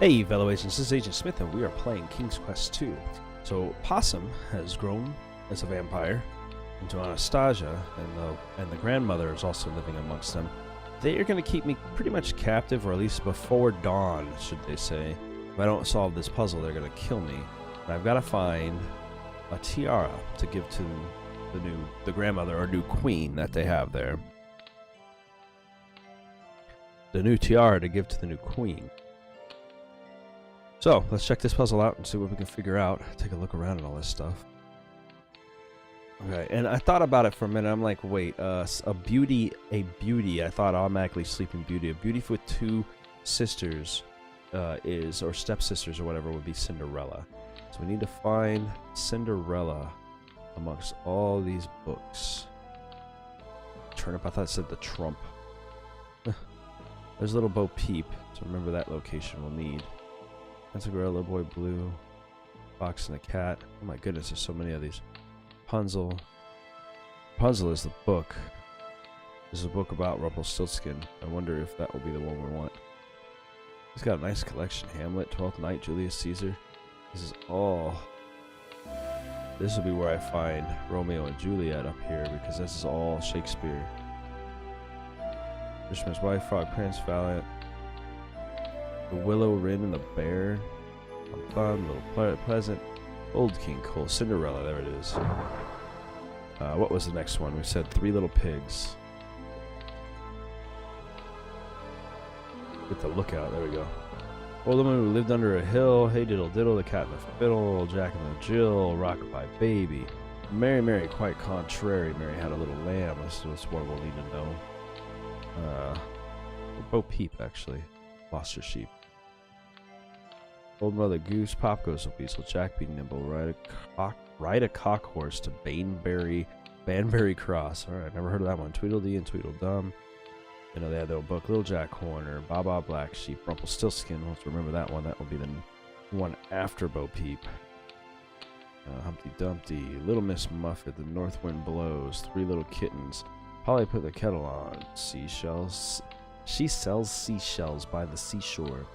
Hey fellow agents, this is Agent Smith and we are playing King's Quest 2. So Possum has grown as a vampire into Anastasia, and the grandmother is also living amongst them. They are going to keep me pretty much captive, or at least before dawn, should they say. If I don't solve this puzzle, they're going to kill me. And I've got to find a tiara to give to the grandmother, or new queen that they have there. The new tiara to give to the new queen. So, let's check this puzzle out and see what we can figure out. Take a look around and all this stuff. Okay, and I thought about it for a minute. I'm like, wait, a beauty, I thought automatically Sleeping Beauty. A beauty with two sisters or stepsisters or whatever, would be Cinderella. So we need to find Cinderella amongst all these books. Turnip, I thought it said the Trump. There's Little Bo Peep, so remember that location we'll need. That's a girl, Little Boy Blue, Fox and the Cat. Oh my goodness, there's so many of these. Rapunzel. Rapunzel is the book. This is a book about Rumpelstiltskin. I wonder if that will be the one we want. He's got a nice collection. Hamlet, Twelfth Night, Julius Caesar. This is all... This will be where I find Romeo and Juliet up here, because this is all Shakespeare. Fisherman's Wife, Frog Prince, Valiant. The Willow, Wren, and the Bear. Fun, Little Pleasant. Old King Cole, Cinderella, there it is. What was the next one? We said Three Little Pigs. Get the lookout, there we go. Old Woman Who Lived Under a Hill, Hey Diddle Diddle, The Cat and the Fiddle, Jack and the Jill, Rockabye Baby. Mary, Mary, quite contrary, Mary had a little lamb. This is what we'll need to know. Bo Peep, actually. Lost her sheep. Old Mother Goose, Pop Goes a Weasel, Jack Be Nimble, Ride a Cock Horse to Banbury Cross. Alright, never heard of that one. Tweedledee and Tweedledum. You know, they had their book. Little Jack Horner, Baa Black Sheep, Rumpelstiltskin. Let's remember that one. That will be the one after Bo Peep. Humpty Dumpty, Little Miss Muffet, The North Wind Blows, Three Little Kittens, Polly Put the Kettle On, Seashells. She sells seashells by the seashore.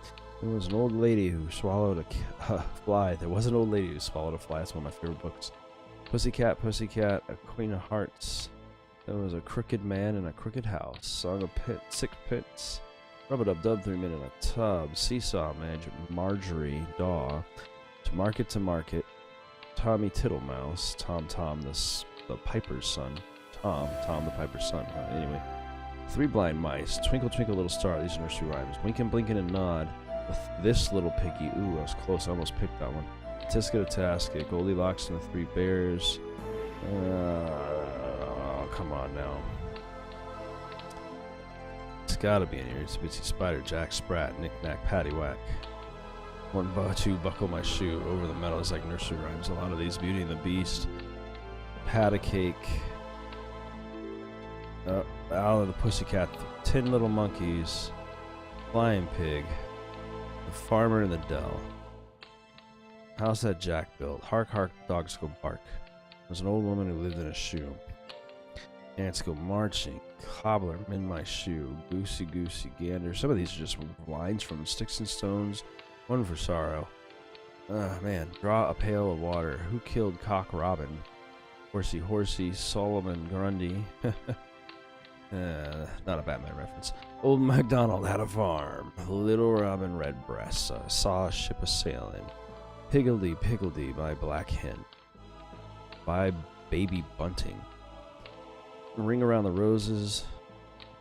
There was an old lady who swallowed a fly. There was an old lady who swallowed a fly. It's one of my favorite books. Pussycat, Pussycat, A Queen of Hearts. There was a crooked man in a crooked house. Song of Sick Pits. Rub-a-dub-dub, 3 Men in a Tub. Seesaw, Marjorie, Daw. To Market. Tommy Tittlemouse. Tom, the Piper's son. Tom, the Piper's son. Anyway. Three Blind Mice, Twinkle Twinkle Little Star, these are nursery rhymes. Winkin' Blinkin' and Nod, with this little piggy. Ooh, I was close, I almost picked that one. Tiska to Tasket, Goldilocks and the Three Bears. Oh, come on now. It's gotta be in here. It's Bitsy Spider, Jack Sprat, Knick Knack, Paddywhack. 1, 2, Buckle My Shoe, Over the Meadow. It's like nursery rhymes. A lot of these. Beauty and the Beast, Pat a Cake. Owl and the Pussycat, 10 Little Monkeys, Flying Pig, The Farmer in the Dell. How's that Jack built? Hark, hark, dogs go bark. There's an old woman who lived in a shoe. Ants go marching. Cobbler, mend my shoe. Goosey, goosey, gander. Some of these are just lines from Sticks and Stones. One for Sorrow. Man. Draw a pail of water. Who killed Cock Robin? Horsey, horsey, Solomon Grundy. Not a Batman reference. Old MacDonald had a farm. Little Robin Redbreast saw a ship a-sailing. Higgledy Piggledy by Black Hen. By Baby Bunting. Ring Around the Roses.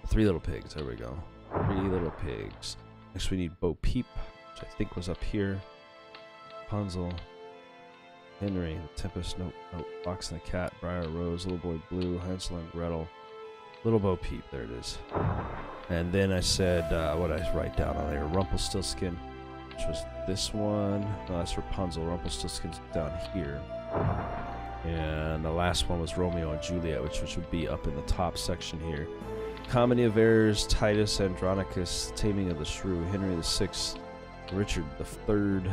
Three Little Pigs. There we go. Three Little Pigs. Next we need Bo Peep, which I think was up here. Rapunzel. Henry. The Tempest. Nope. Fox and the Cat. Briar Rose. Little Boy Blue. Hansel and Gretel. Little Bo Peep, there it is. And then I said, what did I write down on there? Rumpelstiltskin, which was this one. No, that's Rapunzel. Rumpelstiltskin's down here. And the last one was Romeo and Juliet, which would be up in the top section here. Comedy of Errors, Titus Andronicus, Taming of the Shrew, Henry VI, Richard III,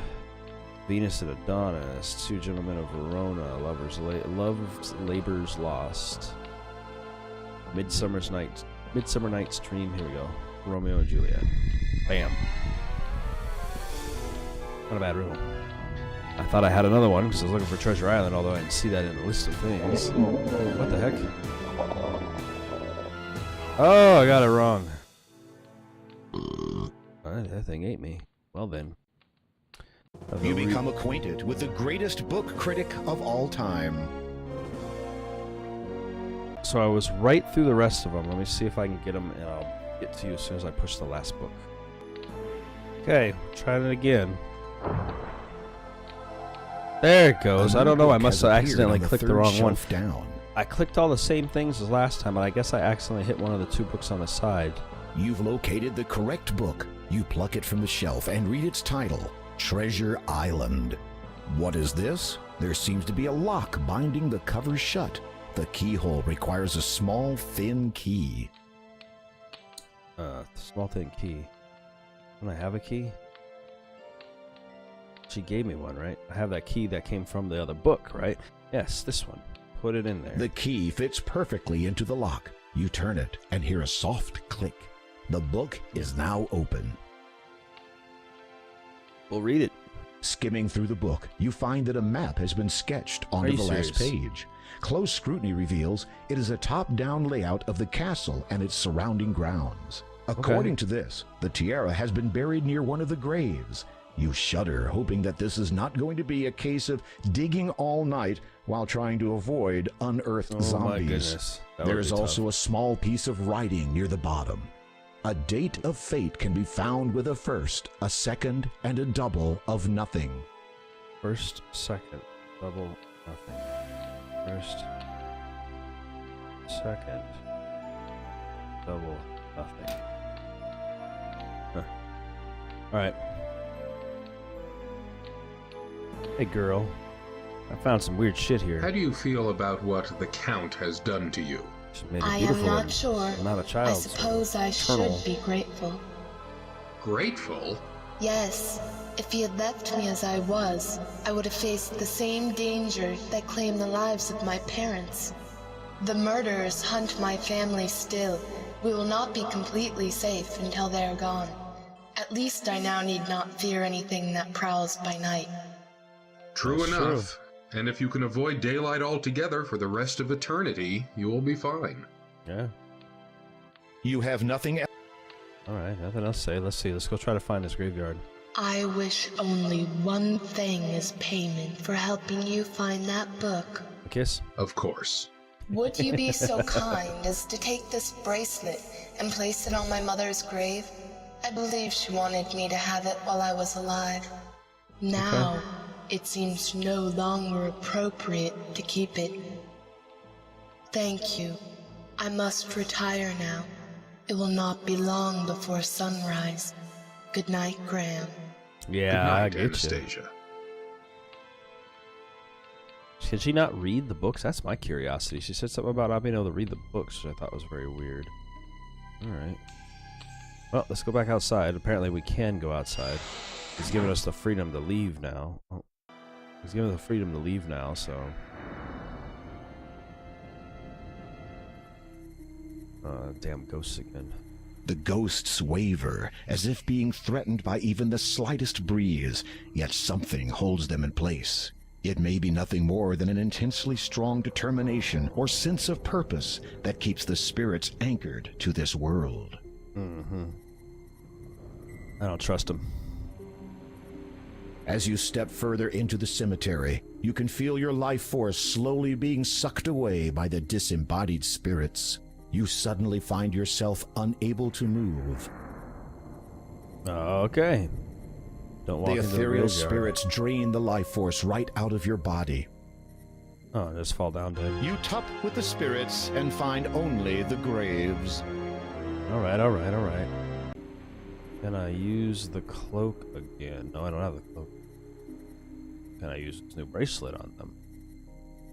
Venus and Adonis, Two Gentlemen of Verona, Love's Labor's Lost. Midsummer Night's Dream. Here we go. Romeo and Juliet. Bam. Not a bad room. I thought I had another one because I was looking for Treasure Island, although I didn't see that in the list of things. What the heck? Oh, I got it wrong. That thing ate me. Well then. You become acquainted with the greatest book critic of all time. So I was right through the rest of them. Let me see if I can get them, and I'll get to you as soon as I push the last book. Okay, trying it again. There it goes. I don't know. I must have accidentally clicked the wrong one. Down. I clicked all the same things as last time, and I guess I accidentally hit one of the 2 books on the side. You've located the correct book. You pluck it from the shelf and read its title, Treasure Island. What is this? There seems to be a lock binding the cover shut. The keyhole requires a small, thin key. Small, thin key. Don't I have a key? She gave me one, right? I have that key that came from the other book, right? Yes, this one. Put it in there. The key fits perfectly into the lock. You turn it and hear a soft click. The book is now open. We'll read it. Skimming through the book, you find that a map has been sketched onto the last page. Close scrutiny reveals it is a top-down layout of the castle and its surrounding grounds. According to this, the tiara has been buried near one of the graves. You shudder, hoping that this is not going to be a case of digging all night while trying to avoid unearthed zombies. My goodness. There is also a small piece of writing near the bottom. A date of fate can be found with a first, a second, and a double of nothing. First, second, double, nothing. First, second, double, nothing. Huh. Alright. Hey girl, I found some weird shit here. How do you feel about what the Count has done to you? I am not sure. I'm not a child. I suppose I should be grateful. Grateful? Yes. If he had left me as I was, I would have faced the same danger that claimed the lives of my parents. The murderers hunt my family still. We will not be completely safe until they are gone. At least I now need not fear anything that prowls by night. True That's enough. true. And if you can avoid daylight altogether for the rest of eternity, you will be fine. Yeah. You have nothing else. Alright, nothing else to say. Let's see. Let's go try to find this graveyard. I wish only one thing as payment for helping you find that book. A kiss? Of course. Would you be so kind as to take this bracelet and place it on my mother's grave? I believe she wanted me to have it while I was alive. Now, it seems no longer appropriate to keep it. Thank you. I must retire now. It will not be long before sunrise. Good night, Graham. Yeah, Good night, I get Anastasia. you. Can she not read the books? That's my curiosity. She said something about not being able to read the books, which I thought was very weird. Alright. Well, let's go back outside. Apparently we can go outside. He's giving us the freedom to leave now. Oh. He's giving us the freedom to leave now, so... damn ghosts again. The ghosts waver, as if being threatened by even the slightest breeze, yet something holds them in place. It may be nothing more than an intensely strong determination or sense of purpose that keeps the spirits anchored to this world. I don't trust him. As you step further into the cemetery, you can feel your life force slowly being sucked away by the disembodied spirits. You suddenly find yourself unable to move. Okay. Don't walk The into the ethereal real spirits drain the life force right out of your body. Oh, just fall down dead. You tuck with the spirits and find only the graves. Alright, alright, alright. Can I use the cloak again? No, I don't have the cloak. Can I use this new bracelet on them?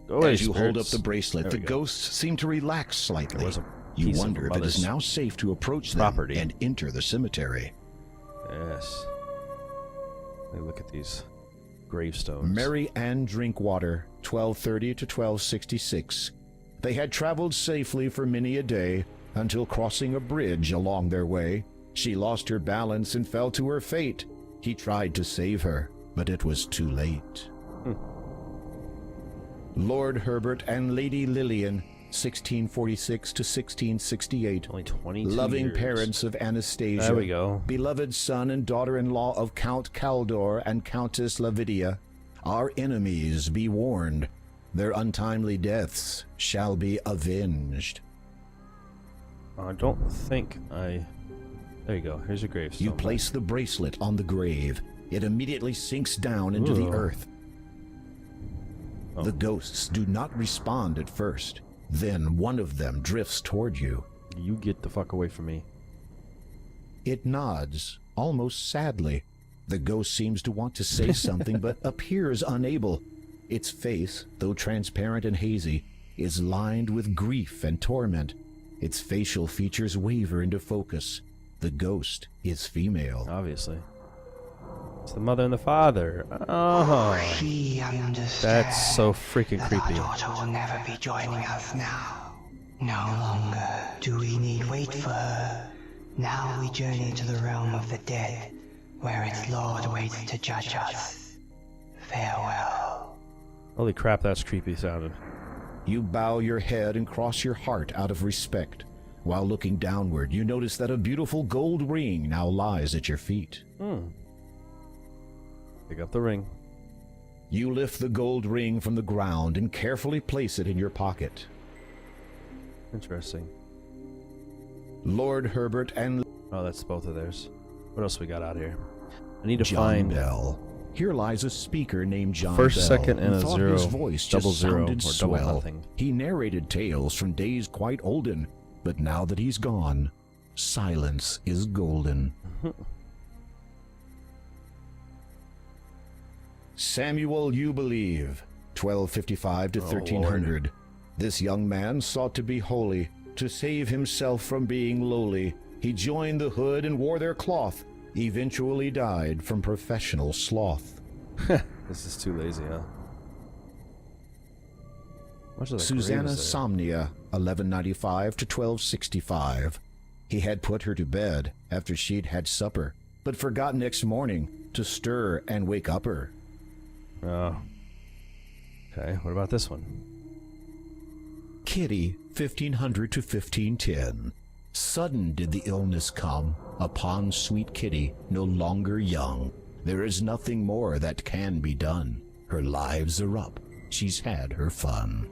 Go away, As you hold up spirits. the bracelet, There the we go. ghosts seem to relax slightly. There was a You piece of wonder if it mother's is now safe to approach them property. and enter the cemetery. Yes. Let me look at these gravestones. Mary Ann Drinkwater, 1230 to 1266. They had traveled safely for many a day until crossing a bridge along their way. She lost her balance and fell to her fate. He tried to save her. but it was too late. Lord Herbert and Lady Lillian, 1646 to 1668. Only 22 Loving years. parents of Anastasia. There we go. Beloved son and daughter-in-law of Count Caldor and Countess Lavidia. Our enemies be warned. Their untimely deaths shall be avenged. I don't think I... There you go. Here's your gravestone. You place the bracelet on the grave. It immediately sinks down into the earth. Oh. The ghosts do not respond at first. Then one of them drifts toward you. You get the fuck away from me. It nods, almost sadly. The ghost seems to want to say something, but appears unable. Its face, though transparent and hazy, is lined with grief and torment. Its facial features waver into focus. The ghost is female. Obviously. It's the mother and the father. Oh. She understands. That's so freaking that creepy. Our daughter will never be joining us now. No longer do we need wait for her. Now we journey to the realm of the dead, where its lord waits to judge us. Farewell. Holy crap, that's creepy sounding. You bow your head and cross your heart out of respect. While looking downward, you notice that a beautiful gold ring now lies at your feet. Pick up the ring. You lift the gold ring from the ground and carefully place it in your pocket. Interesting. Lord Herbert and Oh, that's both of theirs. What else we got out here? I need to John find Bell. Here lies a speaker named John first, Bell, second, and who a thought zero, his voice double just zero, sounded or double swell. nothing. He narrated tales from days quite olden, but now that he's gone, silence is golden. Samuel You Believe, 1255 to 1300. Lord. This young man sought to be holy, to save himself from being lowly. He joined the hood and wore their cloth, eventually died from professional sloth. This is too lazy, huh? Much of the Susanna grave is there? Somnia, 1195 to 1265. He had put her to bed after she'd had supper, but forgot next morning to stir and wake up her. Oh. Okay, what about this one? Kitty, 1500 to 1510. Sudden did the illness come upon sweet Kitty, no longer young. There is nothing more that can be done. Her lives are up. She's had her fun.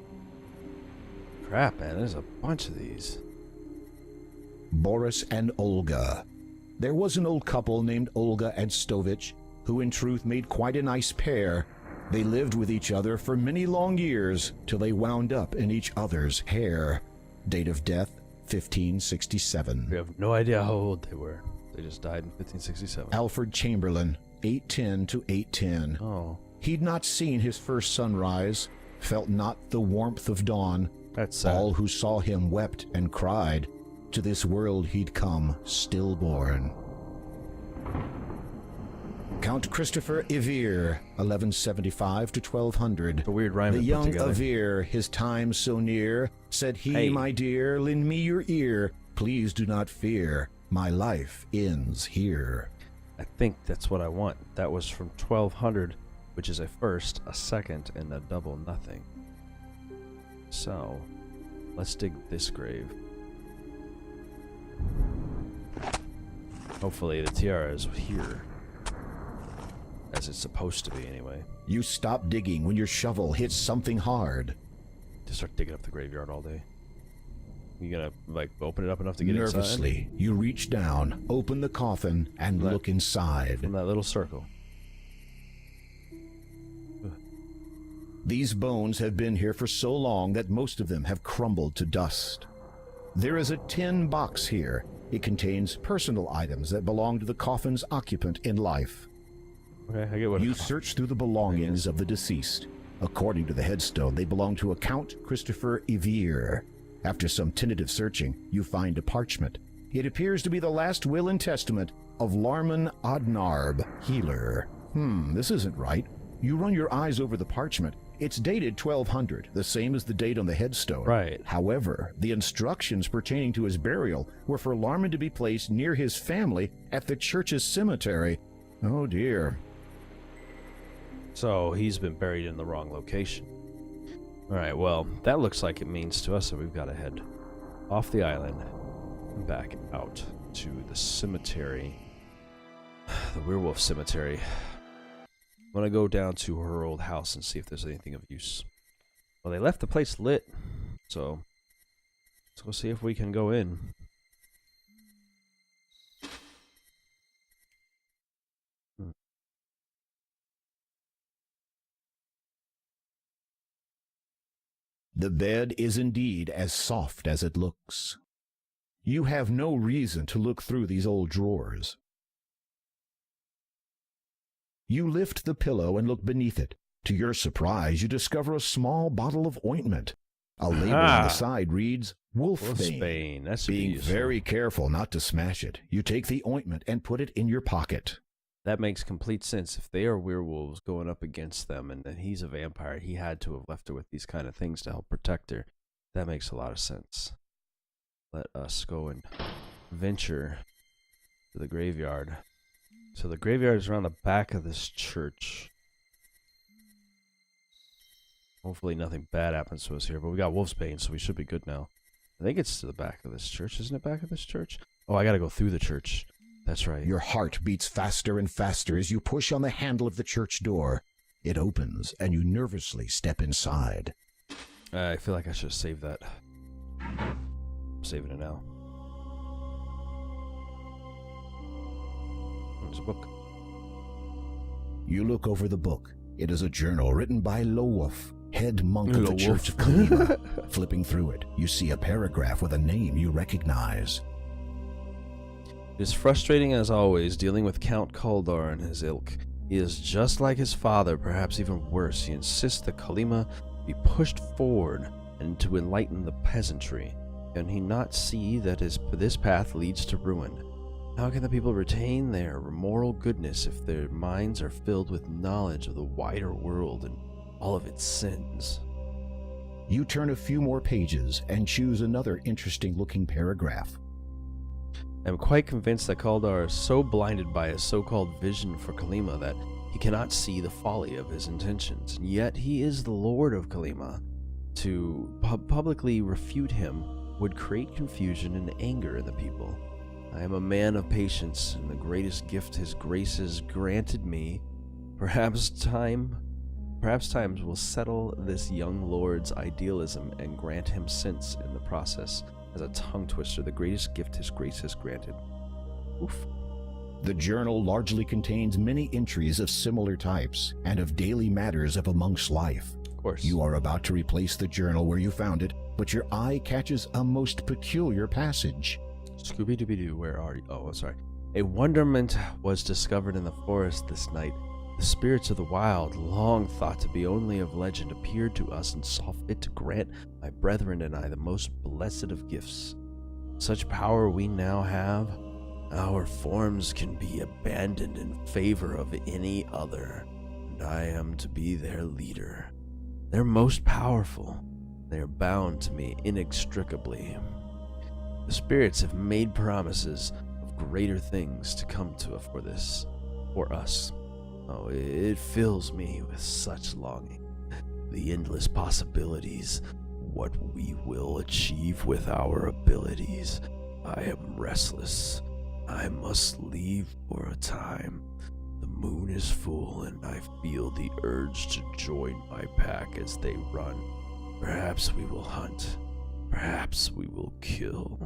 Crap, man, there's a bunch of these. Boris and Olga. There was an old couple named Olga and Stovich, who in truth made quite a nice pair. They lived with each other for many long years, till they wound up in each other's hair. Date of death, 1567. We have no idea how old they were. They just died in 1567. Alfred Chamberlain, 810 to 810. Oh, He'd not seen his first sunrise, felt not the warmth of dawn. that's sad. All who saw him wept and cried. To this world he'd come stillborn. Count Christopher Ivere, 1175 to 1200. A weird rhyme The to put young together. Ivere, his time so near, said he, Hey. my dear, lend me your ear. Please do not fear. My life ends here. I think that's what I want. That was from 1200, which is a first, a second, and a double nothing. So, let's dig this grave. Hopefully the tiara is here. As it's supposed to be, anyway. You stop digging when your shovel hits something hard. Just start digging up the graveyard all day. You gonna, like, open it up enough to get Nervously, you reach down, open the coffin, and Let- look inside. from that little circle? These bones have been here for so long that most of them have crumbled to dust. There is a tin box here. It contains personal items that belong to the coffin's occupant in life. Okay, I get what You search through the belongings of the deceased. According to the headstone, they belong to a Count Christopher Ivere. After some tentative searching, you find a parchment. It appears to be the last will and testament of Larman Odnarb, healer. This isn't right. You run your eyes over the parchment. It's dated 1200, the same as the date on the headstone. Right. However, the instructions pertaining to his burial were for Larman to be placed near his family at the church's cemetery. Oh dear. So he's been buried in the wrong location. Alright, well, that looks like it means to us that we've got to head off the island and back out to the cemetery. The werewolf cemetery. I'm gonna go down to her old house and see if there's anything of use. Well, they left the place lit, so let's go see if we can go in. The bed is indeed as soft as it looks. You have no reason to look through these old drawers. You lift the pillow and look beneath it. To your surprise, you discover a small bottle of ointment. A label on the side reads, Wolfsbane. That's Being useful. very careful not to smash it, you take the ointment and put it in your pocket. That makes complete sense. If they are werewolves going up against them and then he's a vampire, he had to have left her with these kind of things to help protect her. That makes a lot of sense. Let us go and venture to the graveyard. So the graveyard is around the back of this church. Hopefully nothing bad happens to us here, but we got Wolfsbane, so we should be good now. I think it's to the back of this church. Isn't it back of this church? Oh, I gotta go through the church. That's right. Your heart beats faster and faster as you push on the handle of the church door. It opens, and you nervously step inside. I feel like I should have saved that. I'm saving it now. There's a book. You look over the book. It is a journal written by Lowolf, head monk of the Church of Kalima. Flipping through it, you see a paragraph with a name you recognize. It is frustrating as always dealing with Count Caulur and his ilk. He is just like his father, perhaps even worse. He insists that Kalima be pushed forward and to enlighten the peasantry. Can he not see that this path leads to ruin? How can the people retain their moral goodness if their minds are filled with knowledge of the wider world and all of its sins? You turn a few more pages and choose another interesting-looking paragraph. I am quite convinced that Caulur is so blinded by his so-called vision for Kalima that he cannot see the folly of his intentions, and yet he is the Lord of Kalima. To publicly refute him would create confusion and anger in the people. I am a man of patience, and the greatest gift his graces granted me. Perhaps times will settle this young lord's idealism and grant him sense in the process. As a tongue twister, the greatest gift his grace has granted. Oof. The journal largely contains many entries of similar types and of daily matters of a monk's life. Of course. You are about to replace the journal where you found it, but your eye catches a most peculiar passage. Scooby-Dooby-Doo, where are you? Oh, sorry. A wonderment was discovered in the forest this night. The spirits of the wild, long thought to be only of legend, appeared to us and saw fit to grant my brethren and I the most blessed of gifts. Such power we now have, our forms can be abandoned in favor of any other, and I am to be their leader. They're most powerful. They are bound to me inextricably. The spirits have made promises of greater things to come for us. Oh, it fills me with such longing. The endless possibilities, what we will achieve with our abilities. I am restless. I must leave for a time. The moon is full and I feel the urge to join my pack as they run. Perhaps we will hunt. Perhaps we will kill.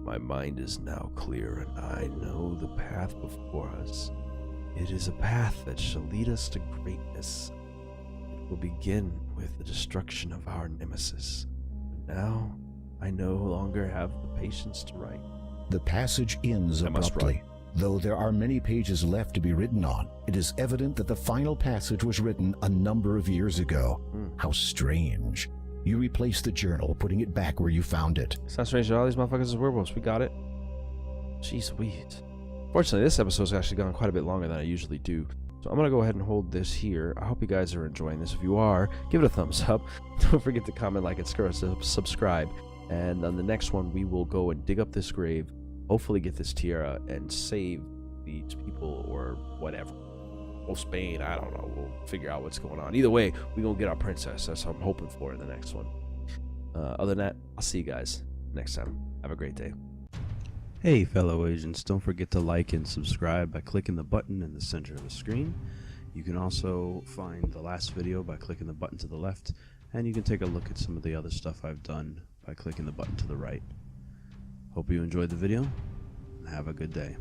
My mind is now clear and I know the path before us. It is a path that shall lead us to greatness. It will begin with the destruction of our nemesis. But now, I no longer have the patience to write. The passage ends abruptly. Though there are many pages left to be written on, it is evident that the final passage was written a number of years ago. How strange. You replace the journal, putting it back where you found it. It's not strange that all these motherfuckers are werewolves. We got it. Jeez Louise. Fortunately, this episode's actually gone quite a bit longer than I usually do. So I'm going to go ahead and hold this here. I hope you guys are enjoying this. If you are, give it a thumbs up. Don't forget to comment, like, and subscribe. And on the next one, we will go and dig up this grave, hopefully get this Tiara, and save these people or whatever. or Spain. I don't know. We'll figure out what's going on. Either way, we're going to get our princess. That's what I'm hoping for in the next one. Other than that, I'll see you guys next time. Have a great day. Hey, fellow agents. Don't forget to like and subscribe by clicking the button in the center of the screen. You can also find the last video by clicking the button to the left, and you can take a look at some of the other stuff I've done by clicking the button to the right. Hope you enjoyed the video, and have a good day.